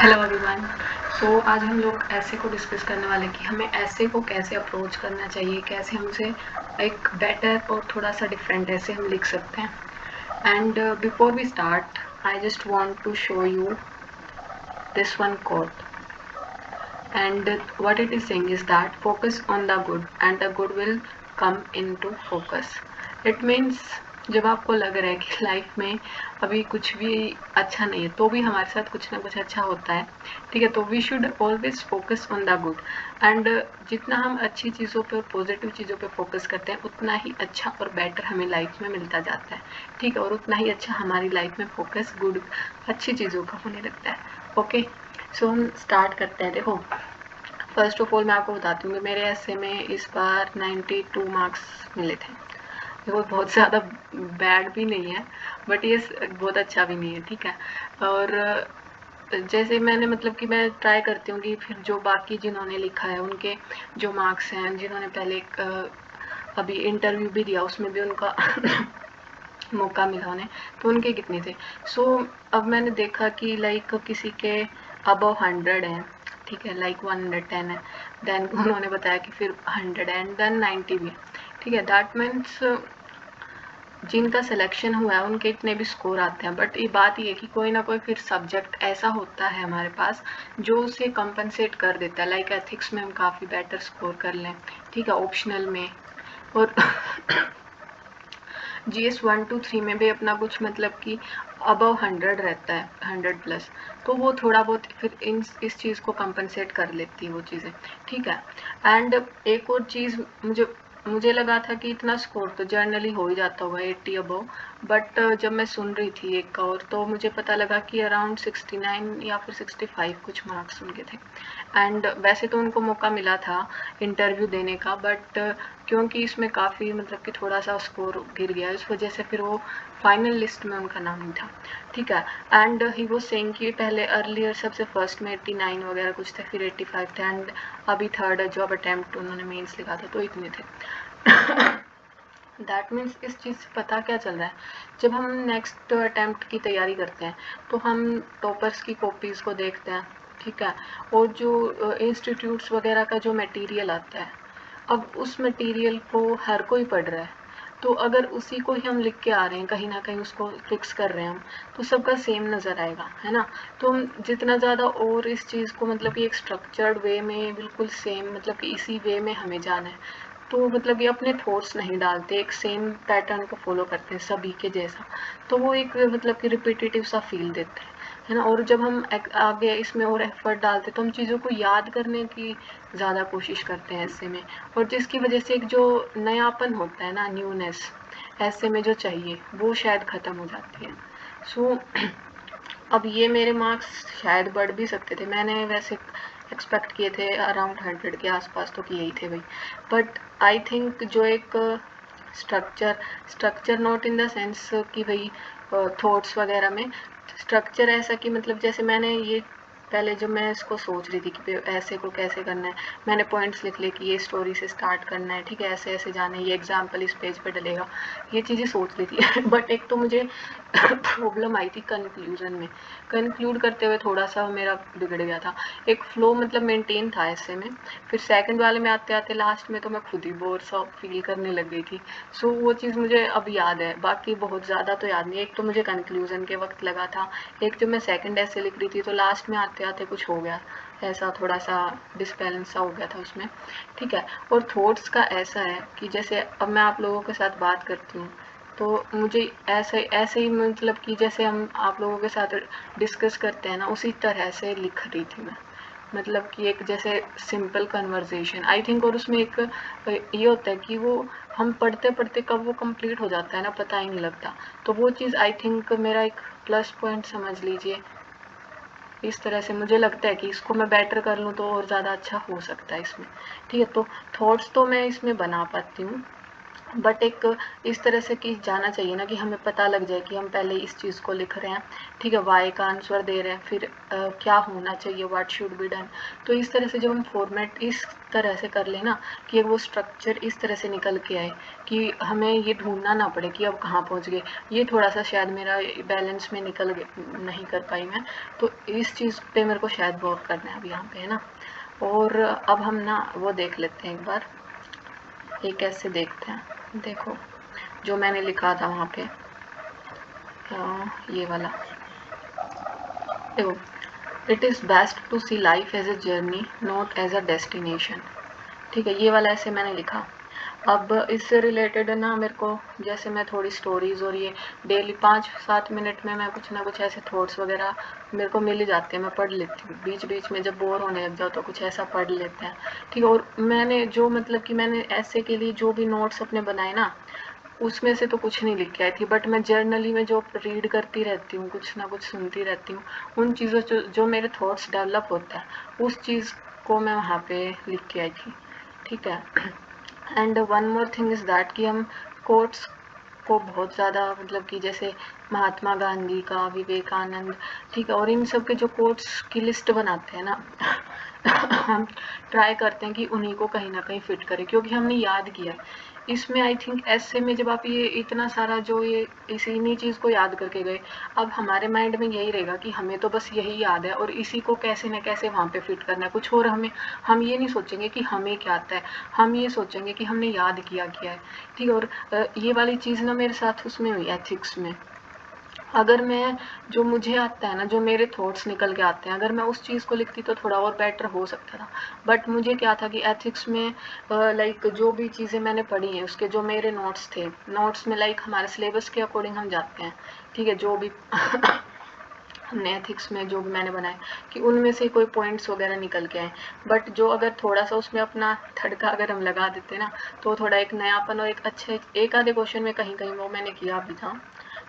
Hello everyone. सो आज हम लोग ऐसे को डिस्कस करने वाले कि हमें ऐसे को कैसे अप्रोच करना चाहिए, कैसे हमसे एक बेटर और थोड़ा सा डिफरेंट ऐसे हम लिख सकते हैं। And before we start I just want to show you this one quote, and what it is saying is that focus on the good and the good will come into focus. It means जब आपको लग रहा है कि life में अभी कुछ भी अच्छा नहीं है तो भी हमारे साथ कुछ ना कुछ अच्छा होता है, ठीक है, तो we should always focus on the good. And जितना हम अच्छी चीज़ों पर, पॉजिटिव चीज़ों पर फोकस करते हैं उतना ही अच्छा और बेटर हमें लाइफ में मिलता जाता है, ठीक है, और उतना ही अच्छा हमारी लाइफ में फोकस गुड अच्छी चीज़ों का होने लगता है। ओके, सो हम स्टार्ट करते हैं। देखो, फर्स्ट ऑफ ऑल मैं आपको बताती हूँ कि मेरे ऐसे में इस बार 92 मार्क्स मिले थे। देखो, बहुत ज़्यादा बैड भी नहीं है बट ये बहुत अच्छा भी नहीं है, ठीक है। और जैसे मैंने मतलब कि मैं ट्राई करती हूँ कि फिर जो बाकी जिन्होंने लिखा है उनके जो मार्क्स हैं, जिन्होंने पहले अभी इंटरव्यू भी दिया उसमें भी उनका मौका मिला उन्हें, तो उनके कितने थे। सो अब मैंने देखा कि लाइक किसी के अबव 100 हैं, ठीक है, लाइक 110 है, देन उन्होंने बताया कि फिर 100 एंड देन 90 भी, ठीक है। दैट मीन्स जिनका सिलेक्शन हुआ है उनके इतने भी स्कोर आते हैं, बट ये बात ये है कि कोई ना कोई फिर सब्जेक्ट ऐसा होता है हमारे पास जो उसे कंपनसेट कर देता है। लाइक एथिक्स में हम काफ़ी बेटर स्कोर कर लें, ठीक है, ऑप्शनल में, और GS 1 2 3 में भी अपना कुछ मतलब कि अबव 100 रहता है, 100+, तो वो थोड़ा बहुत फिर इस चीज़ को कंपनसेट कर लेती है वो चीज़ें, ठीक है। एंड एक और चीज़ मुझे लगा था कि इतना स्कोर तो जनरली हो ही जाता होगा 80 अबव, बट जब मैं सुन रही थी एक का और तो मुझे पता लगा कि अराउंड 69 या फिर 65 कुछ मार्क्स उनके थे। एंड वैसे तो उनको मौका मिला था इंटरव्यू देने का, बट क्योंकि इसमें काफ़ी मतलब कि थोड़ा सा स्कोर गिर गया, इस वजह से फिर वो फाइनल लिस्ट में उनका नाम नहीं था, ठीक है। एंड ही वो सेइंग कि पहले अर्लियर सबसे फर्स्ट में 89 वगैरह कुछ थे, फिर 85 थे, एंड अभी थर्ड जॉब अटैम्प्ट उन्होंने मेंस लिखा था तो इतने थे। दैट मीन्स इस चीज़ से पता क्या चल रहा है, जब हम नेक्स्ट अटैम्प्ट की तैयारी करते हैं तो हम टॉपर्स की कॉपीज़ को देखते हैं, ठीक है, और जो इंस्टीट्यूट्स वगैरह का जो मटेरियल आता है, अब उस मटेरियल को हर कोई पढ़ रहा है, तो अगर उसी को ही हम लिख के आ रहे हैं, कहीं ना कहीं उसको फिक्स कर रहे हैं हम, तो सबका सेम नज़र आएगा, है ना। तो हम जितना ज़्यादा और इस चीज़ को मतलब कि एक स्ट्रक्चर्ड वे में बिल्कुल सेम मतलब कि इसी वे में हमें जाना है, तो मतलब ये अपने थॉट्स नहीं डालते, एक सेम पैटर्न को फॉलो करते हैं सभी के जैसा, तो वो एक मतलब कि रिपीटेटिव सा फील देते हैं, है ना। और जब हम आगे इसमें और एफर्ट डालते हैं तो हम चीज़ों को याद करने की ज़्यादा कोशिश करते हैं ऐसे में, और जिसकी वजह से एक जो नयापन होता है ना, न्यूनेस ऐसे में जो चाहिए वो शायद ख़त्म हो जाती है। सो अब ये मेरे मार्क्स शायद बढ़ भी सकते थे, मैंने वैसे एक्सपेक्ट किए थे अराउंड 100 के आसपास तो किए ही थे भाई, बट आई थिंक जो एक structure not in the sense कि भाई थॉट्स वगैरह में, स्ट्रक्चर ऐसा कि मतलब जैसे मैंने ये पहले जब मैं इसको सोच रही थी कि ऐसे को कैसे करना है, मैंने पॉइंट्स लिख लिए कि ये स्टोरी से स्टार्ट करना है, ठीक है, ऐसे ऐसे जाना है, ये एग्जाम्पल इस पेज पे डलेगा, ये चीज़ें सोच ली थी। बट एक तो मुझे प्रॉब्लम आई थी कंक्लूजन में, कंक्लूड करते हुए थोड़ा सा मेरा बिगड़ गया था। एक फ्लो मतलब मेंटेन था ऐसे में, फिर सेकंड वाले में आते आते लास्ट में तो मैं खुद ही बोर सा फील करने लग गई थी। सो वो चीज़ मुझे अब याद है, बाकी बहुत ज़्यादा तो याद नहीं। एक तो मुझे कंक्लूजन के वक्त लगा था, एक जब मैं सेकंड ऐसे लिख रही थी तो लास्ट में आते आते कुछ हो गया, ऐसा थोड़ा सा डिसबैलेंस सा हो गया था उसमें, ठीक है। और थॉट्स का ऐसा है कि जैसे अब मैं आप लोगों के साथ बात करती हूँ तो मुझे ऐसे ऐसे ही मतलब कि जैसे हम आप लोगों के साथ डिस्कस करते हैं ना, उसी तरह से लिख रही थी मैं, मतलब कि एक जैसे सिंपल कन्वर्सेशन आई थिंक। और उसमें एक ये होता है कि वो हम पढ़ते पढ़ते कब वो कंप्लीट हो जाता है ना, पता ही नहीं लगता, तो वो चीज़ आई थिंक मेरा एक प्लस पॉइंट समझ लीजिए। इस तरह से मुझे लगता है कि इसको मैं बेटर कर लूँ तो और ज़्यादा अच्छा हो सकता है इसमें, ठीक है। तो थॉट्स तो मैं इसमें बना पाती हूँ, बट एक इस तरह से कि जाना चाहिए ना कि हमें पता लग जाए कि हम पहले इस चीज़ को लिख रहे हैं, ठीक है, वाई का आंसर दे रहे हैं, फिर क्या होना चाहिए, व्हाट शुड बी डन। तो इस तरह से जब हम फॉर्मेट इस तरह से कर लें ना कि वो स्ट्रक्चर इस तरह से निकल के आए कि हमें ये ढूंढना ना पड़े कि अब कहाँ पहुँच गए, ये थोड़ा सा शायद मेरा बैलेंस में निकल नहीं कर पाई मैं, तो इस चीज़ पे मेरे को शायद वर्क करना है अब यहाँ पे, है ना। और अब हम ना वो देख लेते हैं एक बार, ये कैसे देखते हैं, देखो जो मैंने लिखा था वहाँ पे, ये वाला देखो, it is best to see life as a journey not as a destination, ठीक है, ये वाला ऐसे मैंने लिखा। अब इससे रिलेटेड ना मेरे को, जैसे मैं थोड़ी स्टोरीज़ और ये डेली 5-7 मिनट में मैं कुछ ना कुछ ऐसे थॉट्स वगैरह मेरे को मिल ही जाते हैं, मैं पढ़ लेती हूँ बीच बीच में, जब बोर होने लग जाओ तो कुछ ऐसा पढ़ लेते हैं, ठीक है। और मैंने जो मतलब कि मैंने ऐसे के लिए जो भी नोट्स अपने बनाए ना, उसमें से तो कुछ नहीं लिख के आई थी, बट मैं जर्नली में जो रीड करती रहती हूँ, कुछ ना कुछ सुनती रहती हूँ, उन चीज़ों जो मेरे थॉट्स डेवलप होता है उस चीज़ को मैं वहाँ पे लिख के आई थी, ठीक है। And one more thing is that कि हम कोट्स को बहुत ज़्यादा मतलब कि जैसे महात्मा गांधी का, विवेकानंद, ठीक है, और इन सब के जो कोट्स की लिस्ट बनाते हैं ना हम ट्राई करते हैं कि उन्हीं को कहीं ना कहीं फिट करें, क्योंकि हमने याद किया है। इसमें आई थिंक ऐसे में जब आप ये इतना सारा जो ये इन्हीं चीज़ को याद करके गए, अब हमारे माइंड में यही रहेगा कि हमें तो बस यही याद है और इसी को कैसे न कैसे वहाँ पे फिट करना है, कुछ और हम ये नहीं सोचेंगे कि हमें क्या आता है, हम ये सोचेंगे कि हमने याद किया है, ठीक है। और ये वाली चीज़ ना मेरे साथ उसमें हुई एथिक्स में। अगर मैं जो मुझे आता है ना, जो मेरे थॉट्स निकल के आते हैं, अगर मैं उस चीज़ को लिखती तो थोड़ा और बेटर हो सकता था। बट मुझे क्या था कि एथिक्स में लाइक जो भी चीज़ें मैंने पढ़ी हैं उसके जो मेरे नोट्स थे, नोट्स में लाइक हमारे सिलेबस के अकॉर्डिंग हम जाते हैं, ठीक है, जो भी हमने एथिक्स में जो भी मैंने बनाए कि उनमें से कोई पॉइंट्स वगैरह निकल के आए। बट जो अगर थोड़ा सा उसमें अपना तड़का अगर हम लगा देते ना, तो थोड़ा एक नयापन और एक अच्छे एक आधे क्वेश्चन में कहीं कहीं वो मैंने किया भी था,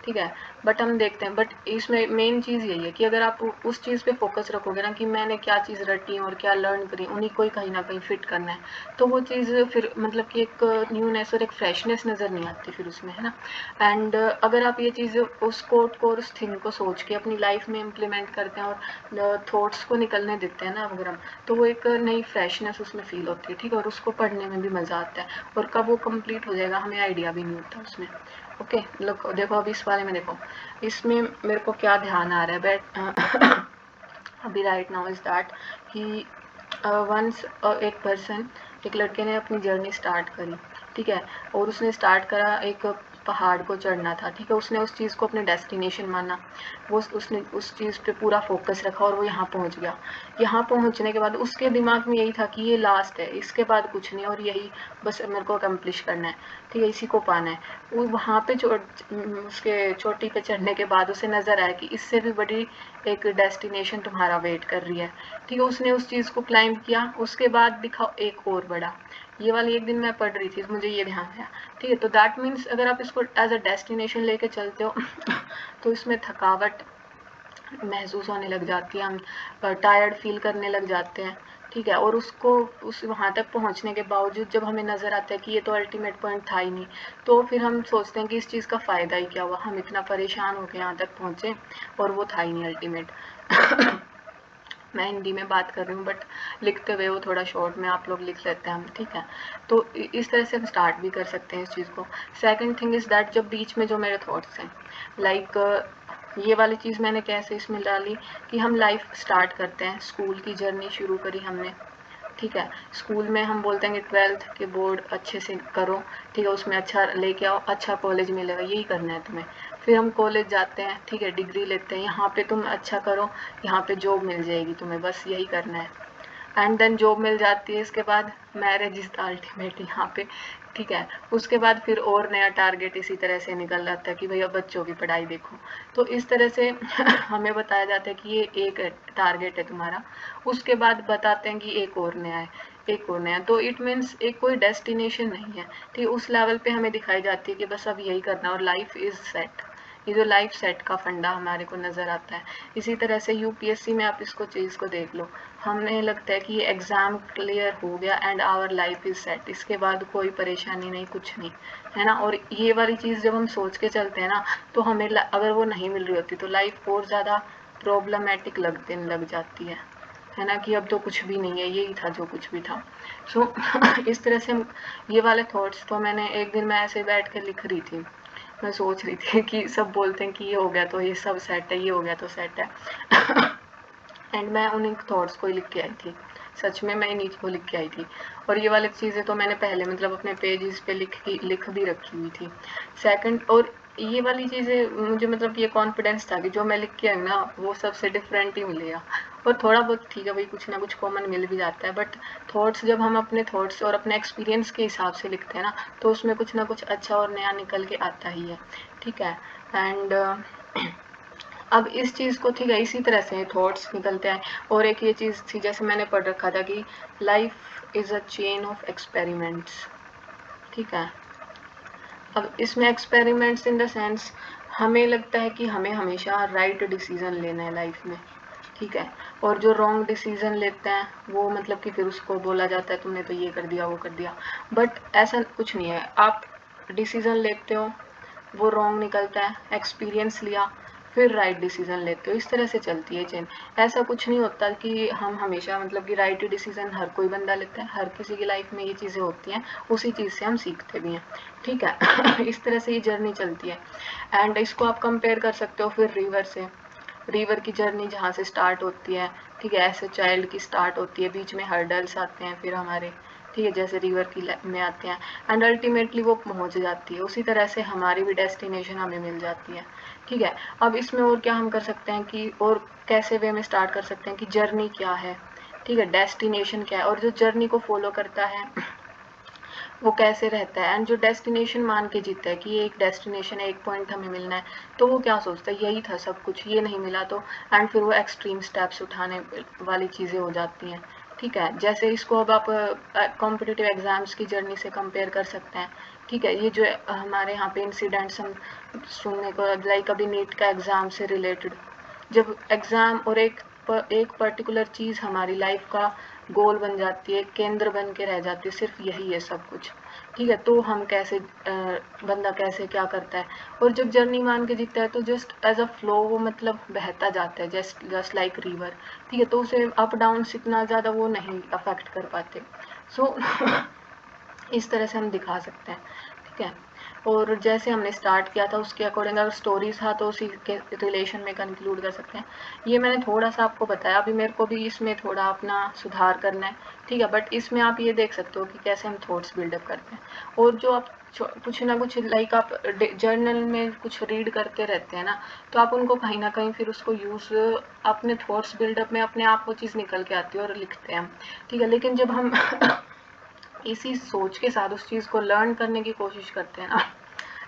ठीक है। बट हम देखते हैं, बट इसमें मेन चीज़ यही है कि अगर आप उस चीज़ पे फोकस रखोगे ना कि मैंने क्या चीज़ रटी है और क्या लर्न करी, उन्हीं को ही कहीं ना कहीं फिट करना है, तो वो चीज़ फिर मतलब कि एक न्यूनेस और एक फ्रेशनेस नज़र नहीं आती फिर उसमें, है ना। एंड अगर आप ये चीज़ उस कोट को और उस थिंग को सोच के अपनी लाइफ में इम्प्लीमेंट करते हैं और थॉट्स को निकलने देते हैं ना अगर हम, तो वो एक नई फ्रेशनेस उसमें फील होती है, ठीक है, और उसको पढ़ने में भी मज़ा आता है, और कब वो कंप्लीट हो जाएगा हमें आइडिया भी नहीं होता उसमें। ओके, लोग देखो अभी इस वाले में देखो, इसमें मेरे को क्या ध्यान आ रहा है बैट अभी राइट नाउ इज़ दैट कि वंस एक पर्सन, एक लड़के ने अपनी जर्नी स्टार्ट करी, ठीक है, और उसने स्टार्ट करा एक पहाड़ को चढ़ना था, ठीक है, उसने उस चीज़ को अपने डेस्टिनेशन माना, वो उसने उस चीज़ पे पूरा फोकस रखा और वो यहाँ पहुँच गया। यहाँ पहुँचने के बाद उसके दिमाग में यही था कि ये लास्ट है, इसके बाद कुछ नहीं, और यही बस मेरे को अकम्प्लिश करना है, ठीक है, इसी को पाना है। वो वहाँ पे उसके चोटी पे चढ़ने के बाद उसे नज़र आया कि इससे भी बड़ी एक डेस्टिनेशन तुम्हारा वेट कर रही है, ठीक है, उसने उस चीज़ को क्लाइंब किया, उसके बाद दिखा एक और बड़ा। ये वाली एक दिन मैं पढ़ रही थी, मुझे ये ध्यान आया, ठीक है। तो दैट मीन्स अगर आप इसको एज अ डेस्टिनेशन लेके चलते हो तो इसमें थकावट महसूस होने लग जाती है, हम टायर्ड फील करने लग जाते हैं, ठीक है, और उसको उस वहाँ तक पहुँचने के बावजूद जब हमें नज़र आता है कि ये तो अल्टीमेट पॉइंट था ही नहीं, तो फिर हम सोचते हैं कि इस चीज़ का फ़ायदा ही क्या हुआ, हम इतना परेशान होकर यहाँ तक पहुँचे और वो था ही नहीं अल्टीमेट। मैं हिंदी में बात कर रही हूँ बट लिखते हुए वो थोड़ा शॉर्ट में आप लोग लिख लेते हैं हम, ठीक है। तो इस तरह से हम स्टार्ट भी कर सकते हैं इस चीज़ को। सेकंड थिंग इज़ दैट जब बीच में जो मेरे थॉट्स हैं, लाइक ये वाली चीज़ मैंने कैसे इसमें डाली कि हम लाइफ स्टार्ट करते हैं, स्कूल की जर्नी शुरू करी हमने, ठीक है, स्कूल में हम बोलते हैं कि 12th के बोर्ड अच्छे से करो, ठीक है, उसमें अच्छा लेके आओ, अच्छा कॉलेज मिलेगा, यही करना है तुम्हें। फिर हम कॉलेज जाते हैं, ठीक है, डिग्री लेते हैं, यहाँ पे तुम अच्छा करो, यहाँ पे जॉब मिल जाएगी तुम्हें, बस यही करना है। एंड देन जॉब मिल जाती है, इसके बाद मैरिज इज़ द अल्टीमेट यहाँ पे, ठीक है। उसके बाद फिर और नया टारगेट इसी तरह से निकल जाता है कि भैया बच्चों की पढ़ाई देखो। तो इस तरह से हमें बताया जाता है कि ये एक टारगेट है तुम्हारा, उसके बाद बताते हैं कि एक और नया है, एक और नया। तो इट मीन्स एक कोई डेस्टिनेशन नहीं है, ठीक है, उस लेवल पे हमें दिखाई जाती है कि बस अब यही करना और लाइफ इज़ सेट, ये जो लाइफ सेट का फंडा हमारे को नज़र आता है। इसी तरह से यूपीएससी में आप इसको चीज़ को देख लो, हमें लगता है कि ये एग्ज़ाम क्लियर हो गया and our life is set, इसके बाद कोई परेशानी नहीं, कुछ नहीं, है ना। और ये वाली चीज़ जब हम सोच के चलते हैं ना, तो हमें अगर वो नहीं मिल रही होती तो लाइफ और ज़्यादा प्रॉब्लमेटिक लग जाती है ना, कि अब तो कुछ भी नहीं है, यही था जो कुछ भी था। सो इस तरह से ये वाले थॉट्स तो मैंने एक दिन मैं ऐसे बैठ कर लिख रही थी, मैं सोच रही थी कि सब बोलते हैं कि ये हो गया तो ये सब सेट है, ये हो गया तो सेट है एंड मैं उन्हीं थॉट्स को ही लिख के आई थी, सच में मैं इन्हीं को लिख के आई थी। और ये वाली चीज़ें तो मैंने पहले मतलब अपने पेजेस पे लिख भी रखी हुई थी। सेकंड, और ये वाली चीज़ें मुझे मतलब ये कॉन्फिडेंस था कि जो मैं लिख के आई ना वो सबसे डिफरेंट ही मिलेगा। और थोड़ा बहुत ठीक है भाई, कुछ ना कुछ कॉमन मिल भी जाता है, बट थॉट्स जब हम अपने थॉट्स और अपने एक्सपीरियंस के हिसाब से लिखते हैं ना, तो उसमें कुछ ना कुछ अच्छा और नया निकल के आता ही है, ठीक है। एंड अब इस चीज़ को, ठीक है, इसी तरह से थॉट्स निकलते हैं। और एक ये चीज़ थी, जैसे मैंने पढ़ रखा था कि life is a chain of experiments, ठीक है। अब इसमें एक्सपेरिमेंट्स इन द सेंस, हमें लगता है कि हमें हमेशा राइट डिसीजन लेना है लाइफ में, ठीक है। और जो रॉन्ग डिसीजन लेते हैं वो मतलब कि फिर उसको बोला जाता है तुमने तो ये कर दिया, वो कर दिया, बट ऐसा कुछ नहीं है। आप डिसीजन लेते हो, वो रॉन्ग निकलता है, एक्सपीरियंस लिया, फिर राइट डिसीजन लेते हो, इस तरह से चलती है चेन। ऐसा कुछ नहीं होता कि हम हमेशा मतलब कि राइट डिसीजन हर कोई बंदा लेता है, हर किसी की लाइफ में ये चीज़ें होती हैं, उसी चीज़ से हम सीखते भी हैं, ठीक है। इस तरह से ये जर्नी चलती है। एंड इसको आप कंपेयर कर सकते हो फिर रिवर से, रिवर की जर्नी जहाँ से स्टार्ट होती है, ठीक है, ऐसे चाइल्ड की स्टार्ट होती है, बीच में हर्डल्स आते हैं फिर हमारे, ठीक है, जैसे रिवर की में आते हैं, एंड अल्टीमेटली वो पहुँच जाती है। उसी तरह से हमारी भी डेस्टिनेशन हमें मिल जाती है, ठीक है। अब इसमें और क्या हम कर सकते हैं कि, और कैसे वे में स्टार्ट कर सकते हैं कि जर्नी क्या है, ठीक है, डेस्टिनेशन क्या है, और जो जर्नी को फॉलो करता है वो कैसे रहता है, एंड जो डेस्टिनेशन मान के जीता है कि ये एक डेस्टिनेशन है, एक पॉइंट हमें मिलना है, तो वो क्या सोचता है यही था सब कुछ, ये नहीं मिला तो, एंड फिर वो एक्सट्रीम स्टेप्स उठाने वाली चीज़ें हो जाती हैं, ठीक है। जैसे इसको अब आप कॉम्पिटिटिव एग्जाम्स की जर्नी से कंपेयर कर सकते हैं, ठीक है। ये जो हमारे यहाँ पे इंसिडेंट्स हम सुनने को, लाइक अभी नीट का एग्ज़ाम से रिलेटेड, जब एग्ज़ाम और एक पर्टिकुलर चीज़ हमारी लाइफ का गोल बन जाती है, केंद्र बन के रह जाती है, सिर्फ यही है सब कुछ, ठीक है, तो हम कैसे बंदा कैसे क्या करता है। और जब जर्नी मान के जीतता है तो जस्ट एज अ फ्लो वो मतलब बहता जाता है, जस्ट लाइक रिवर, ठीक है, तो उसे अप डाउन इतना ज़्यादा वो नहीं अफेक्ट कर पाते। सो इस तरह से हम दिखा सकते हैं, ठीक है। और जैसे हमने स्टार्ट किया था उसके अकॉर्डिंग अगर स्टोरी था तो उसी के रिलेशन में कंक्लूड कर सकते हैं। ये मैंने थोड़ा सा आपको बताया, अभी मेरे को भी इसमें थोड़ा अपना सुधार करना है, ठीक है, बट इसमें आप ये देख सकते हो कि कैसे हम थॉट्स बिल्डअप करते हैं। और जो आप कुछ ना कुछ लाइक आप जर्नल में कुछ रीड करते रहते हैं ना, तो आप उनको कहीं ना कहीं फिर उसको यूज़ अपने थॉट्स बिल्डअप में अपने आप वो चीज़ निकल के आती है और लिखते हैं हम, ठीक है। लेकिन जब हम इसी सोच के साथ उस चीज़ को लर्न करने की कोशिश करते हैं ना,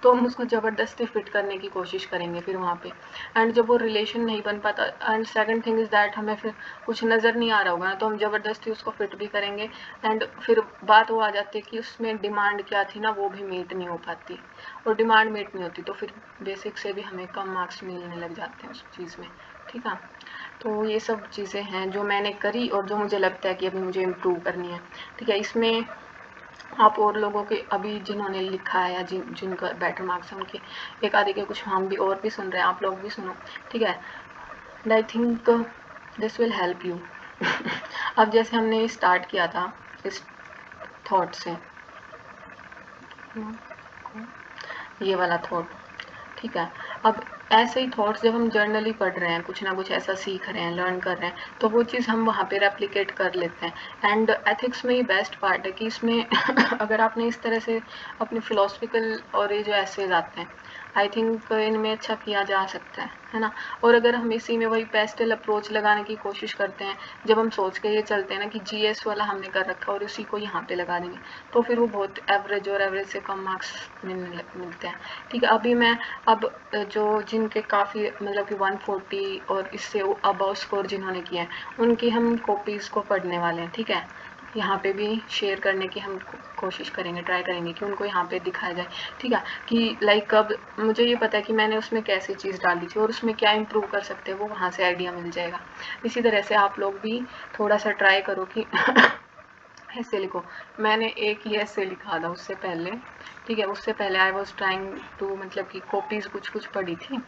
तो हम उसको ज़बरदस्ती फिट करने की कोशिश करेंगे फिर वहाँ पे, एंड जब वो रिलेशन नहीं बन पाता, and second thing is that हमें फिर कुछ नज़र नहीं आ रहा होगा ना, तो हम ज़बरदस्ती उसको फिट भी करेंगे, एंड फिर बात वो आ जाती है कि उसमें डिमांड क्या थी ना वो भी मीट नहीं हो पाती, और डिमांड मीट नहीं होती तो फिर बेसिक से भी हमें कम मार्क्स मिलने लग जाते हैं उस चीज़ में, ठीक है। तो ये सब चीज़ें हैं जो मैंने करी और जो मुझे लगता है कि अभी मुझे इम्प्रूव करनी है, ठीक है। इसमें आप और लोगों के अभी जिन्होंने लिखा है या जिनका बेटर मार्क्स है उनके एक आधे के कुछ हम भी और भी सुन रहे हैं, आप लोग भी सुनो, ठीक है। And I think this will help you. अब जैसे हमने स्टार्ट किया था इस थॉट से, ये वाला थॉट, ठीक है। अब ऐसे ही थॉट्स जब हम जर्नली पढ़ रहे हैं, कुछ ना कुछ ऐसा सीख रहे हैं, लर्न कर रहे हैं, तो वो चीज़ हम वहाँ पे रेप्लिकेट कर लेते हैं। एंड एथिक्स में ये बेस्ट पार्ट है कि इसमें अगर आपने इस तरह से अपने फिलोसफिकल और ये जो एसेज आते हैं, आई थिंक इनमें अच्छा किया जा सकता है ना। और अगर हम इसी में वही पेस्टल अप्रोच लगाने की कोशिश करते हैं, जब हम सोच के ये चलते हैं ना कि जीएस वाला हमने कर रखा और उसी को यहाँ पे लगा देंगे, तो फिर वो बहुत एवरेज और एवरेज से कम मार्क्स मिलते हैं, ठीक है। अभी मैं अब जो जिनके काफ़ी मतलब कि 140 और इससे अबव स्कोर जिन्होंने किए हैं, उनकी हम कॉपीज़ को पढ़ने वाले हैं, ठीक है। यहाँ पे भी शेयर करने की हम कोशिश करेंगे, ट्राई करेंगे कि उनको यहाँ पे दिखाया जाए, ठीक है। कि लाइक अब मुझे ये पता है कि मैंने उसमें कैसी चीज़ डाली थी और उसमें क्या इम्प्रूव कर सकते हैं, वो वहाँ से आइडिया मिल जाएगा। इसी तरह से आप लोग भी थोड़ा सा ट्राई करो कि ऐसे लिखो। मैंने एक ही ऐसे लिखा था उससे पहले, ठीक है। उससे पहले आई वॉज ट्राइंग टू, मतलब कि कॉपीज़ कुछ कुछ पढ़ी थी,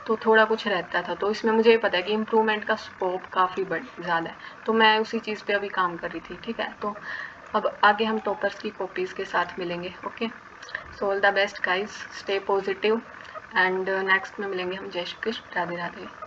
तो थोड़ा कुछ रहता था। तो इसमें मुझे पता है कि इम्प्रूवमेंट का स्कोप काफ़ी ज़्यादा है, तो मैं उसी चीज़ पे अभी काम कर रही थी, ठीक है। तो अब आगे हम टॉपर्स की कॉपीज़ के साथ मिलेंगे। Okay, so all the best guys, stay positive, and next में मिलेंगे हम। जय श्री कृष्ण, राधे राधे।